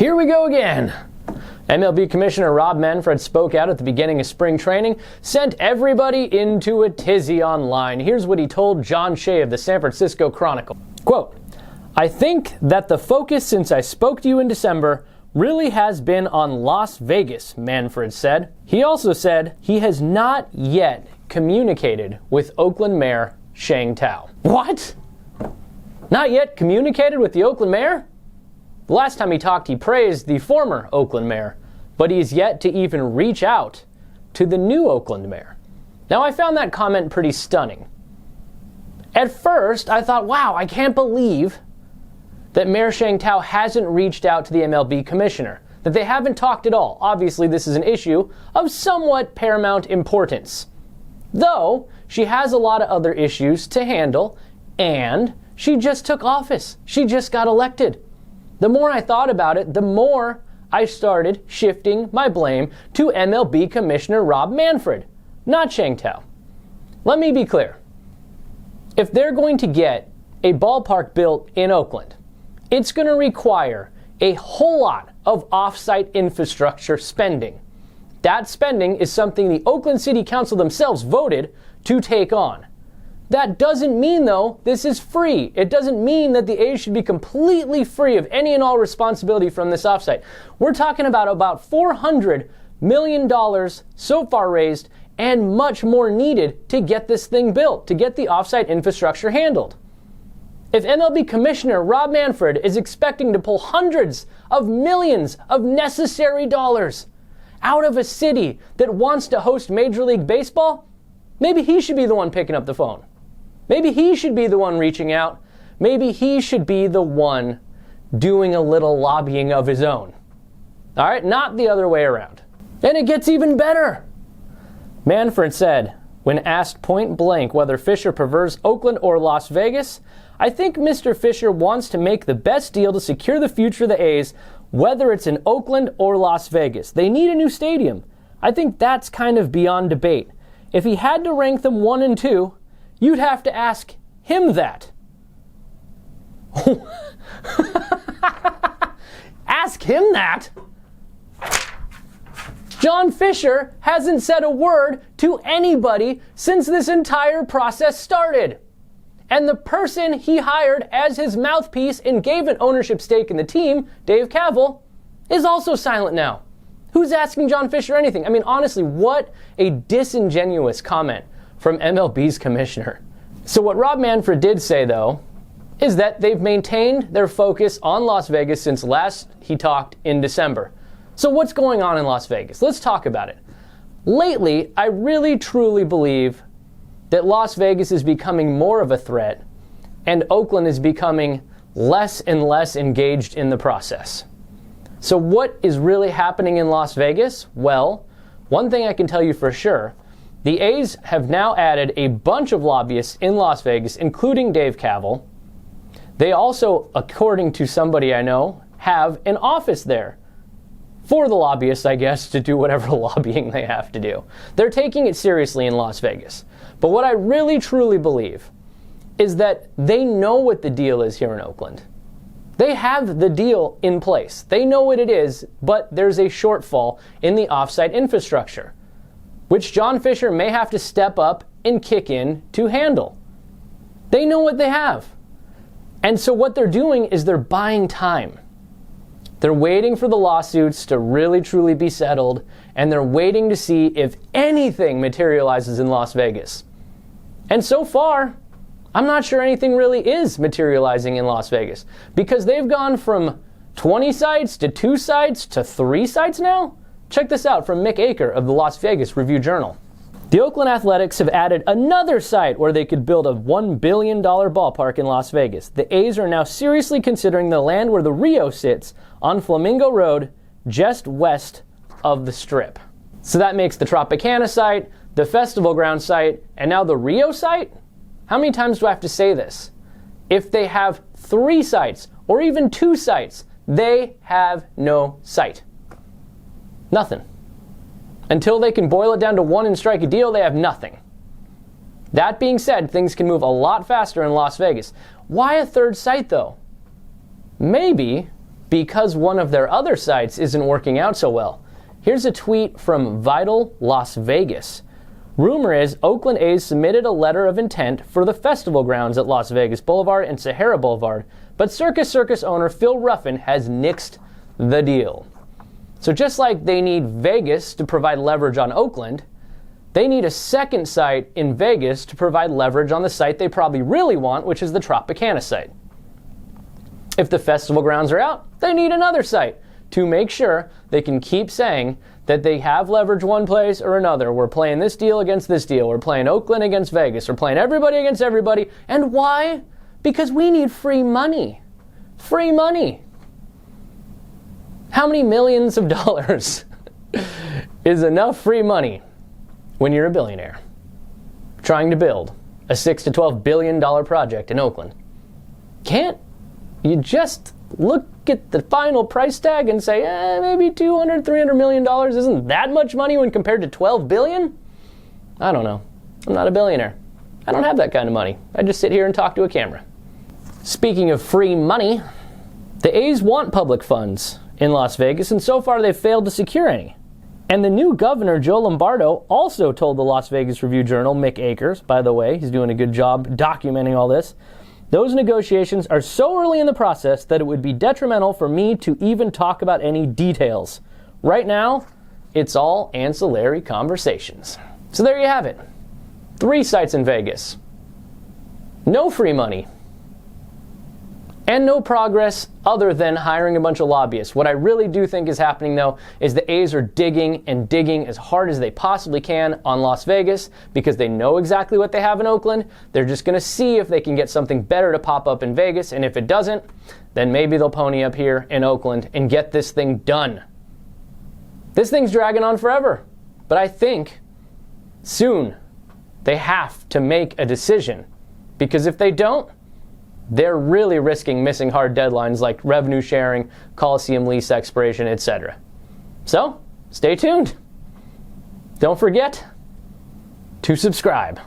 Here we go again. MLB Commissioner Rob Manfred spoke out at the beginning of spring training, sent everybody into a tizzy online. Here's what he told John Shea of the San Francisco Chronicle. Quote, "I think that the focus since I spoke to you in December really has been on Las Vegas," Manfred said. He also said he has not yet communicated with Oakland Mayor Sheng Tao. What? Not yet communicated with the Oakland Mayor? The last time he talked, he praised the former Oakland Mayor, but he's yet to even reach out to the new Oakland Mayor. Now, I found that comment pretty stunning. At first, I thought, wow, I can't believe that Mayor Sheng Tao hasn't reached out to the MLB Commissioner, that they haven't talked at all. Obviously, this is an issue of somewhat paramount importance. Though, she has a lot of other issues to handle, and she just took office. She just got elected. The more I thought about it, the more I started shifting my blame to MLB Commissioner Rob Manfred, not Sheng Tao. Let me be clear. If they're going to get a ballpark built in Oakland, it's going to require a whole lot of off-site infrastructure spending. That spending is something the Oakland City Council themselves voted to take on. That doesn't mean, though, this is free. It doesn't mean that the A's should be completely free of any and all responsibility from this offsite. We're talking about $400 million so far raised and much more needed to get this thing built, to get the offsite infrastructure handled. If MLB Commissioner Rob Manfred is expecting to pull hundreds of millions of necessary dollars out of a city that wants to host Major League Baseball, maybe he should be the one picking up the phone. Maybe he should be the one reaching out. Maybe he should be the one doing a little lobbying of his own. All right, not the other way around. And it gets even better. Manfred said, when asked point blank whether Fisher prefers Oakland or Las Vegas, "I think Mr. Fisher wants to make the best deal to secure the future of the A's, whether it's in Oakland or Las Vegas. They need a new stadium. I think that's kind of beyond debate. If he had to rank them 1 and 2, you'd have to ask him that." Ask him that? John Fisher hasn't said a word to anybody since this entire process started. And the person he hired as his mouthpiece and gave an ownership stake in the team, Dave Kaval, is also silent now. Who's asking John Fisher anything? I mean, honestly, what a disingenuous comment from MLB's commissioner. So what Rob Manfred did say, though, is that they've maintained their focus on Las Vegas since last he talked in December. So what's going on in Las Vegas? Let's talk about it. Lately, I really truly believe that Las Vegas is becoming more of a threat and Oakland is becoming less and less engaged in the process. So what is really happening in Las Vegas? Well, one thing I can tell you for sure, the A's have now added a bunch of lobbyists in Las Vegas, including Dave Kaval. They also, according to somebody I know, have an office there for the lobbyists, I guess, to do whatever lobbying they have to do. They're taking it seriously in Las Vegas. But what I really truly believe is that they know what the deal is here in Oakland. They have the deal in place. They know what it is, but there's a shortfall in the offsite infrastructure, which John Fisher may have to step up and kick in to handle. They know what they have. And so what they're doing is they're buying time. They're waiting for the lawsuits to really truly be settled, and they're waiting to see if anything materializes in Las Vegas. And so far, I'm not sure anything really is materializing in Las Vegas, because they've gone from 20 sites to 2 sites to 3 sites now. Check this out from Mick Aker of the Las Vegas Review-Journal. The Oakland Athletics have added another site where they could build a $1 billion ballpark in Las Vegas. The A's are now seriously considering the land where the Rio sits on Flamingo Road, just west of the Strip. So that makes the Tropicana site, the Festival Ground site, and now the Rio site? How many times do I have to say this? If they have 3 sites, or even 2 sites, they have no site. Nothing. Until they can boil it down to 1 and strike a deal, they have nothing. That being said, things can move a lot faster in Las Vegas. Why a 3rd site, though? Maybe because one of their other sites isn't working out so well. Here's a tweet from Vital Las Vegas. Rumor is Oakland A's submitted a letter of intent for the festival grounds at Las Vegas Boulevard and Sahara Boulevard, but Circus owner Phil Ruffin has nixed the deal. So just like they need Vegas to provide leverage on Oakland, they need a second site in Vegas to provide leverage on the site they probably really want, which is the Tropicana site. If the festival grounds are out, they need another site to make sure they can keep saying that they have leverage one place or another. We're playing this deal against this deal. We're playing Oakland against Vegas. We're playing everybody against everybody. And why? Because we need free money. Free money. How many millions of dollars is enough free money when you're a billionaire trying to build a $6 to $12 billion project in Oakland? Can't you just look at the final price tag and say, maybe $200, $300 million isn't that much money when compared to $12 billion? I don't know. I'm not a billionaire. I don't have that kind of money. I just sit here and talk to a camera. Speaking of free money, the A's want public funds in Las Vegas, and so far they've failed to secure any. And the new governor, Joe Lombardo, also told the Las Vegas Review-Journal, Mick Akers, by the way, he's doing a good job documenting all this, those negotiations are so early in the process that it would be detrimental for me to even talk about any details. Right now, it's all ancillary conversations. So there you have it. 3 sites in Vegas. No free money. And no progress other than hiring a bunch of lobbyists. What I really do think is happening, though, is the A's are digging and digging as hard as they possibly can on Las Vegas because they know exactly what they have in Oakland. They're just going to see if they can get something better to pop up in Vegas, and if it doesn't, then maybe they'll pony up here in Oakland and get this thing done. This thing's dragging on forever, but I think soon they have to make a decision, because if they don't, they're really risking missing hard deadlines like revenue sharing, Coliseum lease expiration, etc. So, stay tuned. Don't forget to subscribe.